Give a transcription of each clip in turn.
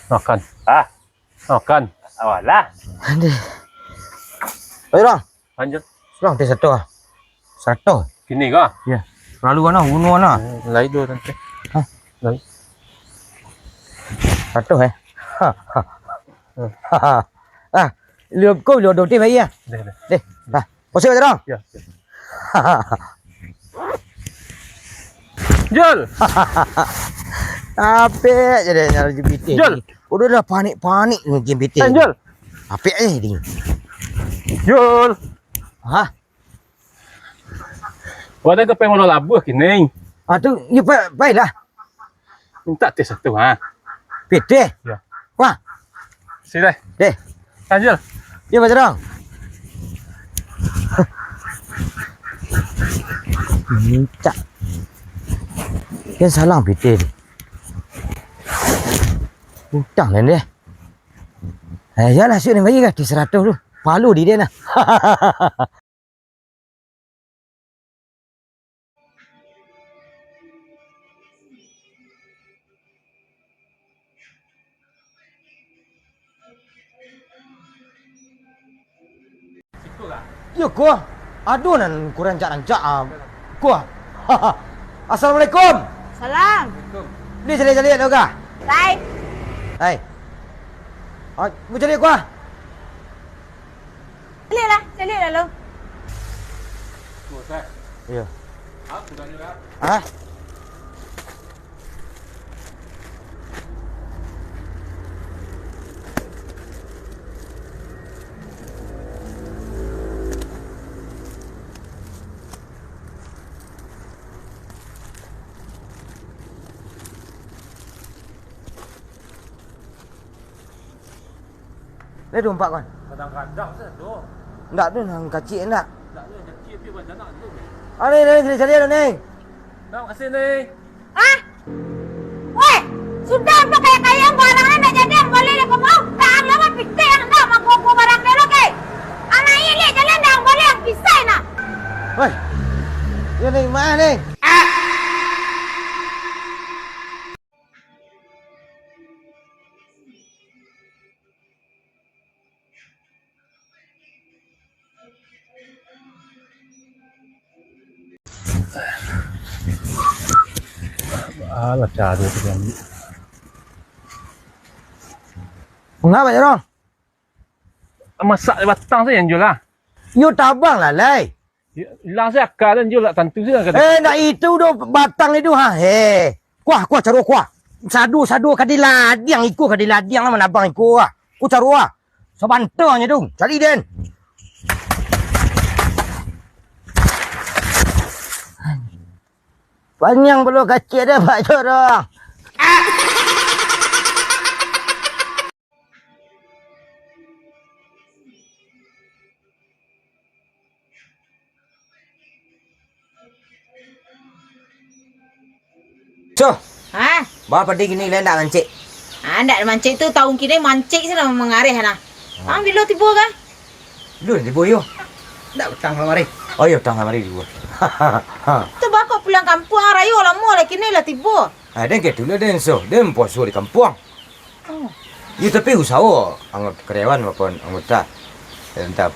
Makan. Ah, Makan. awalah. Aduh. Ayo dong. Lanjut. Dong, dia satu. Gini kah? Ya. Lalu mana? Bunuh mana? Lai dulu nanti. Hah? Lai. Satu Ah, lihat kau lihat doti bayi ya. Deh. Deh, dah. Posisi aja dong. Ya. Jul. Apa jadi nyari GPT? Jul. Udah panik nih GPT. Jul. Apa ini? Jul. Hah? Wadah ke pengen labuh gini. Tu, ni baiklah. Minta tes satu ha. PT. Ya. Wah, Sini. deh. Lanjut. Dia baca dong. Minta. Yang salah PT ni. Hutang lah ni. Yalah, syuk ni bagi kan. Di 100 tu. Palu di dia lah. Ya kuah. Aduh nan kurang rancak kuah. Assalamualaikum. Salam. Ni cari tu kah? Lai. Hai. Mau cari kuah? Cari lalu. Ya. Ah? Lấy đồ bạc con. Kadang-kadang saya tu. Enggak tu yang kecil enggak. Tak ada kecil pi macam nak tu. Ni cari ni. Terima kasih ni. Ah? Weh, sudah apa kaya barangnya nak jadi boleh dia kau tak lama fikir yang nak mago barang dia ke. Anak ini jalan dah boleh yang bisa nak. Woi. Dia ni mana ni? Alah cari tu kan. Ngapa je dong? Masak batang saya yang jual lah. You tabang lah, Lai. Hilang saya akal dan jual lah tentu saya kata. Nak itu do batang itu ha. Kuah caro kuah. Sadu kadiladiang iku kadiladiang lah mana abang iku ah. Ku caro ah. Sebantanya tu. Cari den. Panjang belum kecil dah Pak Corong. So, Ha? bapak pergi gini lain tak mancik? Anda mancing tu tahun kini mancing sana mengarih na. Ambil lo tiba kan? Lu di boyo. Tak petang mari. Oh iya, petang mari dulu. Tu bakal pulang kampung rayu lama lagi ni lah tiba. Den ke dulu den so, den poso di kampung. Oh. Ya tapi usaha anggap karyawan maupun anggota. Tetap.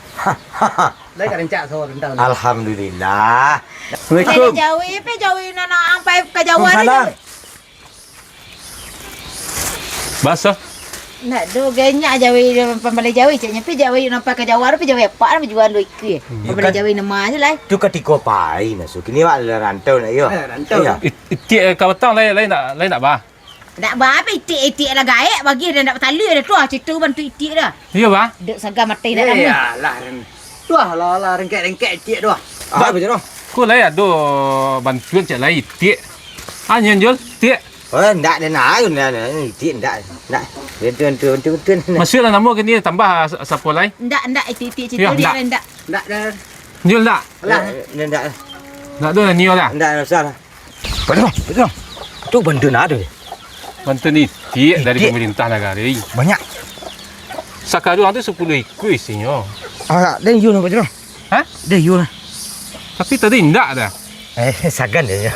Lấy cả đánh chạ rồi đến tao. Alhamdulillah. Jadi Jawi nana sampai ke Jawa ni. Basah. Nak do genyak Jawi pembeli Jawi caknya pi Jawi nampak ke Jawa pi Jawi apa nak jual duit ke. Pembeli Jawi nama aja lah. Tu ketika pai masuk. Kini wak rantau nak yo. Rantau. Itik kau batang lain nak bah. Nak ba apa itik lah gaek bagi dia nak bertali dah tu cerita bantu itik dah. Ya bah. Dek sagam mati dah ni. Ya lah. Tuah lah rengkek cik doh. Ah, betul dong. Kau lain ada bantuan cak lain itik. Hanya jual itik. Oh, ndak ada nak itik ndak. Ndak. Tuan. Masih lah nama kini tambah siapa lain? Ndak itik Ya, cerita dia ndak. ndak. Ndak dah. Jual tak? Lah. Ndak. Nak ada lah niol lah. Ndak salah. Betul. Tu bantuan ada. Bantuan itik dari Itik. pemerintah negara ni. Banyak. Sekarang ada 10 ekor isinya. Ah, dan you nak betul. Ha? Dia you lah. Tapi tadi tidak dah. Sagan dia.